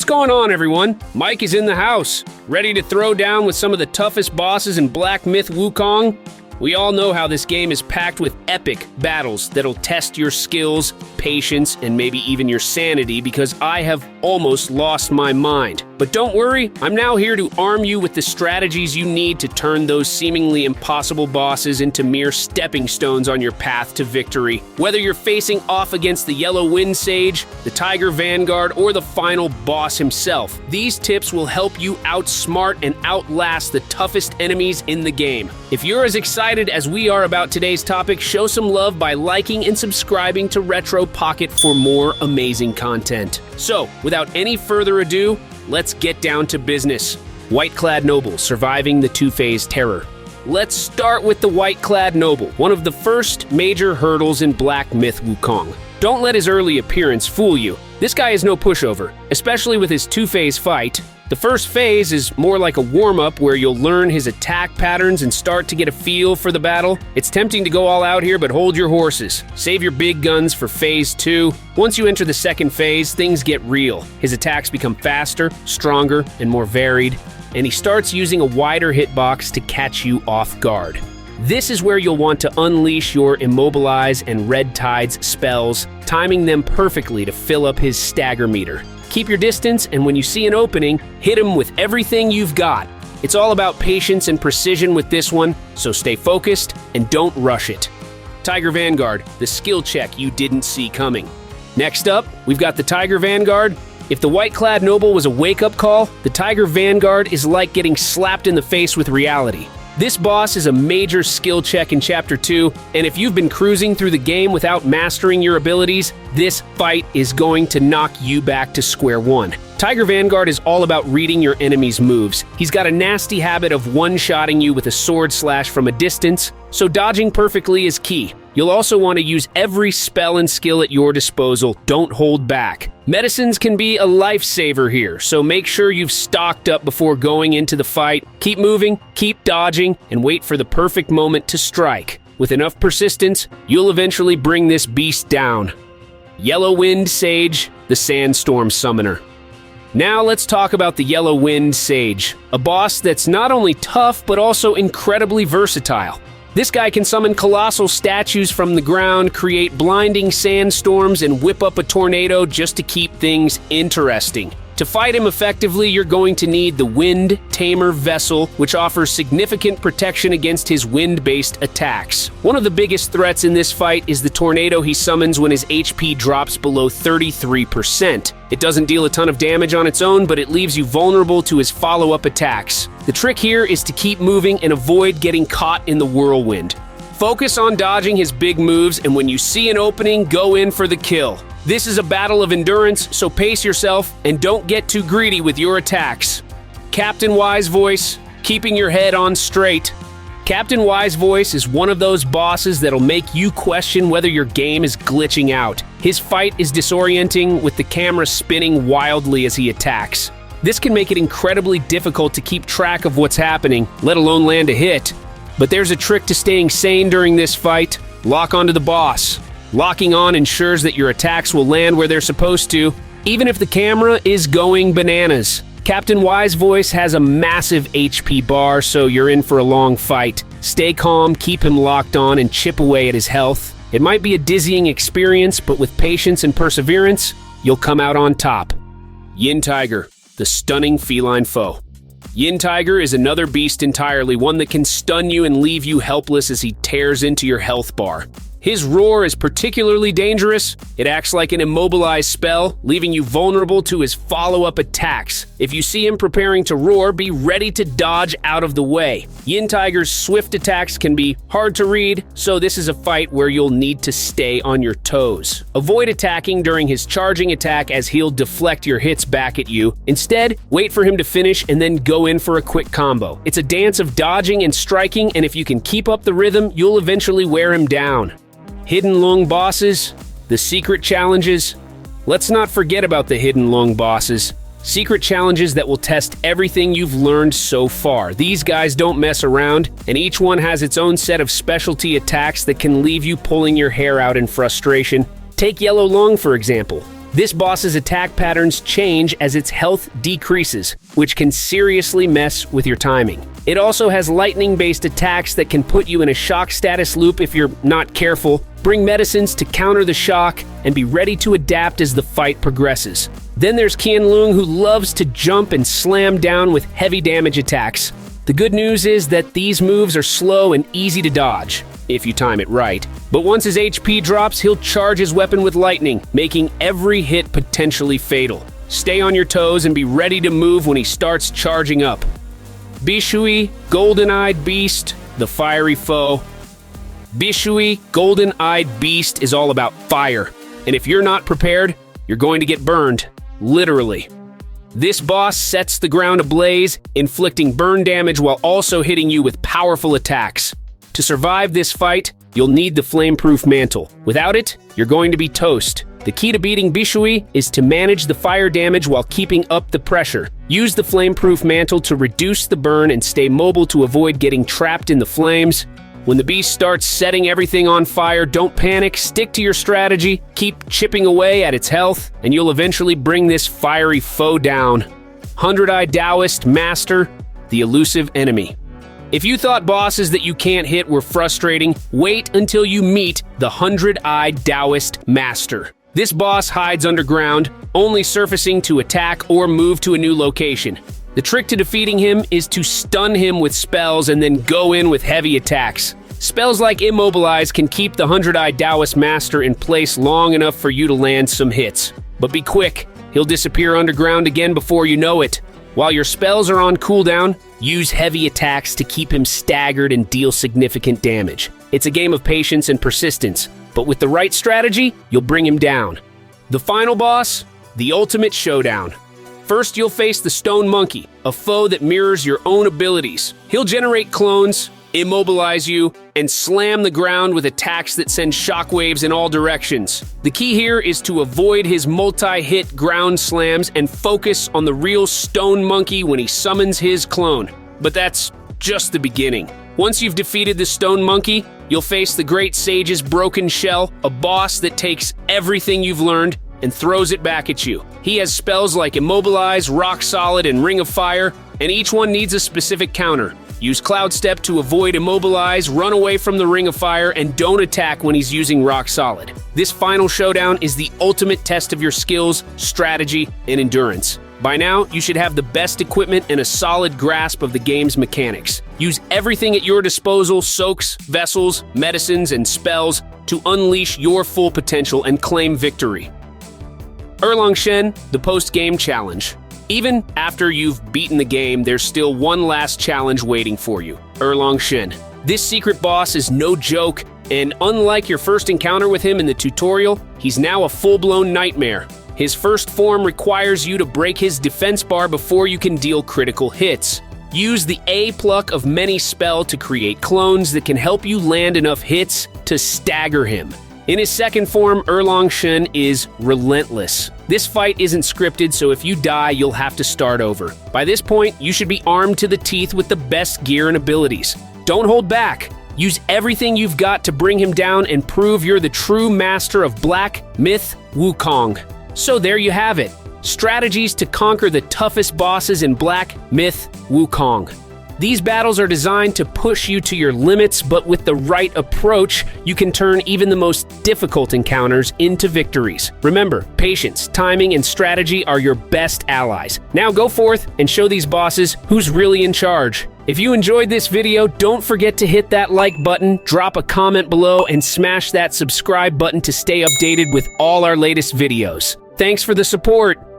What's going on, everyone? Mike is in the house, ready to throw down with some of the toughest bosses in Black Myth Wukong. We all know how this game is packed with epic battles that'll test your skills, patience, and maybe even your sanity, because I have almost lost my mind. But don't worry, I'm now here to arm you with the strategies you need to turn those seemingly impossible bosses into mere stepping stones on your path to victory. Whether you're facing off against the Yellow Wind Sage, the Tiger Vanguard, or the final boss himself, these tips will help you outsmart and outlast the toughest enemies in the game. If you're as excited as we are about today's topic, show some love by liking and subscribing to Retro Pocket for more amazing content. So, without any further ado, let's get down to business. White-clad Noble surviving the two-phase terror. Let's start with the White-clad Noble, one of the first major hurdles in Black Myth Wukong. Don't let his early appearance fool you. This guy is no pushover, especially with his two-phase fight. The first phase is more like a warm-up where you'll learn his attack patterns and start to get a feel for the battle. It's tempting to go all out here, but hold your horses. Save your big guns for phase 2. Once you enter the second phase, things get real. His attacks become faster, stronger, and more varied, and he starts using a wider hitbox to catch you off guard. This is where you'll want to unleash your Immobilize and Red Tides spells, timing them perfectly to fill up his stagger meter. Keep your distance, and when you see an opening, hit him with everything you've got. It's all about patience and precision with this one, so stay focused and don't rush it. Tiger Vanguard, the skill check you didn't see coming. Next up, we've got the Tiger Vanguard. If the White-clad Noble was a wake-up call, the Tiger Vanguard is like getting slapped in the face with reality. This boss is a major skill check in Chapter 2, and if you've been cruising through the game without mastering your abilities, this fight is going to knock you back to square one. Tiger Vanguard is all about reading your enemy's moves. He's got a nasty habit of one-shotting you with a sword slash from a distance, so dodging perfectly is key. You'll also want to use every spell and skill at your disposal. Don't hold back. Medicines can be a lifesaver here, so make sure you've stocked up before going into the fight. Keep moving, keep dodging, and wait for the perfect moment to strike. With enough persistence, you'll eventually bring this beast down. Yellow Wind Sage, the Sandstorm Summoner. Now let's talk about the Yellow Wind Sage, a boss that's not only tough, but also incredibly versatile. This guy can summon colossal statues from the ground, create blinding sandstorms, and whip up a tornado just to keep things interesting. To fight him effectively, you're going to need the Wind Tamer Vessel, which offers significant protection against his wind-based attacks. One of the biggest threats in this fight is the tornado he summons when his HP drops below 33%. It doesn't deal a ton of damage on its own, but it leaves you vulnerable to his follow-up attacks. The trick here is to keep moving and avoid getting caught in the whirlwind. Focus on dodging his big moves, and when you see an opening, go in for the kill. This is a battle of endurance, so pace yourself and don't get too greedy with your attacks. Captain Wise Voice, keeping your head on straight. Captain Wise Voice is one of those bosses that'll make you question whether your game is glitching out. His fight is disorienting, with the camera spinning wildly as he attacks. This can make it incredibly difficult to keep track of what's happening, let alone land a hit. But there's a trick to staying sane during this fight. Lock onto the boss. Locking on ensures that your attacks will land where they're supposed to, even if the camera is going bananas. Captain Wise Voice has a massive HP bar, so you're in for a long fight. Stay calm, keep him locked on, and chip away at his health. It might be a dizzying experience, but with patience and perseverance, you'll come out on top. Yin Tiger, the stunning feline foe. Yin Tiger is another beast entirely, one that can stun you and leave you helpless as he tears into your health bar. His roar is particularly dangerous. It acts like an immobilized spell, leaving you vulnerable to his follow-up attacks. If you see him preparing to roar, be ready to dodge out of the way. Yin Tiger's swift attacks can be hard to read, so this is a fight where you'll need to stay on your toes. Avoid attacking during his charging attack, as he'll deflect your hits back at you. Instead, wait for him to finish and then go in for a quick combo. It's a dance of dodging and striking, and if you can keep up the rhythm, you'll eventually wear him down. Hidden Lung Bosses, the secret challenges. Let's not forget about the Hidden Lung Bosses. Secret challenges that will test everything you've learned so far. These guys don't mess around, and each one has its own set of specialty attacks that can leave you pulling your hair out in frustration. Take Yellow Lung, for example. This boss's attack patterns change as its health decreases, which can seriously mess with your timing. It also has lightning-based attacks that can put you in a shock status loop if you're not careful. Bring medicines to counter the shock, and be ready to adapt as the fight progresses. Then there's Qianlong, who loves to jump and slam down with heavy damage attacks. The good news is that these moves are slow and easy to dodge, if you time it right. But once his HP drops, he'll charge his weapon with lightning, making every hit potentially fatal. Stay on your toes and be ready to move when he starts charging up. Bishui, Golden-Eyed Beast, the fiery foe. Bishui, Golden-Eyed Beast is all about fire, and if you're not prepared, you're going to get burned, literally. This boss sets the ground ablaze, inflicting burn damage while also hitting you with powerful attacks. To survive this fight, you'll need the Flameproof Mantle. Without it, you're going to be toast. The key to beating Bishui is to manage the fire damage while keeping up the pressure. Use the Flameproof Mantle to reduce the burn and stay mobile to avoid getting trapped in the flames. When the beast starts setting everything on fire, don't panic, stick to your strategy, keep chipping away at its health, and you'll eventually bring this fiery foe down. 100-Eyed Taoist Master, the elusive enemy. If you thought bosses that you can't hit were frustrating, wait until you meet the 100-Eyed Taoist Master. This boss hides underground, only surfacing to attack or move to a new location. The trick to defeating him is to stun him with spells and then go in with heavy attacks. Spells like Immobilize can keep the 100-Eyed Taoist Master in place long enough for you to land some hits. But be quick, he'll disappear underground again before you know it. While your spells are on cooldown, use heavy attacks to keep him staggered and deal significant damage. It's a game of patience and persistence, but with the right strategy, you'll bring him down. The final boss, the ultimate showdown. First, you'll face the Stone Monkey, a foe that mirrors your own abilities. He'll generate clones, immobilize you, and slam the ground with attacks that send shockwaves in all directions. The key here is to avoid his multi-hit ground slams and focus on the real Stone Monkey when he summons his clone. But that's just the beginning. Once you've defeated the Stone Monkey, you'll face the Great Sage's Broken Shell, a boss that takes everything you've learned and throws it back at you. He has spells like Immobilize, Rock Solid, and Ring of Fire, and each one needs a specific counter. Use Cloud Step to avoid Immobilize, run away from the Ring of Fire, and don't attack when he's using Rock Solid. This final showdown is the ultimate test of your skills, strategy, and endurance. By now, you should have the best equipment and a solid grasp of the game's mechanics. Use everything at your disposal, soaks, vessels, medicines, and spells to unleash your full potential and claim victory. Erlang Shen, the post-game challenge. Even after you've beaten the game, there's still one last challenge waiting for you. Erlang Shen. This secret boss is no joke, and unlike your first encounter with him in the tutorial, he's now a full-blown nightmare. His first form requires you to break his defense bar before you can deal critical hits. Use the A Pluck of Many spell to create clones that can help you land enough hits to stagger him. In his second form, Erlang Shen is relentless. This fight isn't scripted, so if you die, you'll have to start over. By this point, you should be armed to the teeth with the best gear and abilities. Don't hold back. Use everything you've got to bring him down and prove you're the true master of Black Myth Wukong. So there you have it. Strategies to conquer the toughest bosses in Black Myth Wukong. These battles are designed to push you to your limits, but with the right approach, you can turn even the most difficult encounters into victories. Remember, patience, timing, and strategy are your best allies. Now go forth and show these bosses who's really in charge. If you enjoyed this video, don't forget to hit that like button, drop a comment below, and smash that subscribe button to stay updated with all our latest videos. Thanks for the support!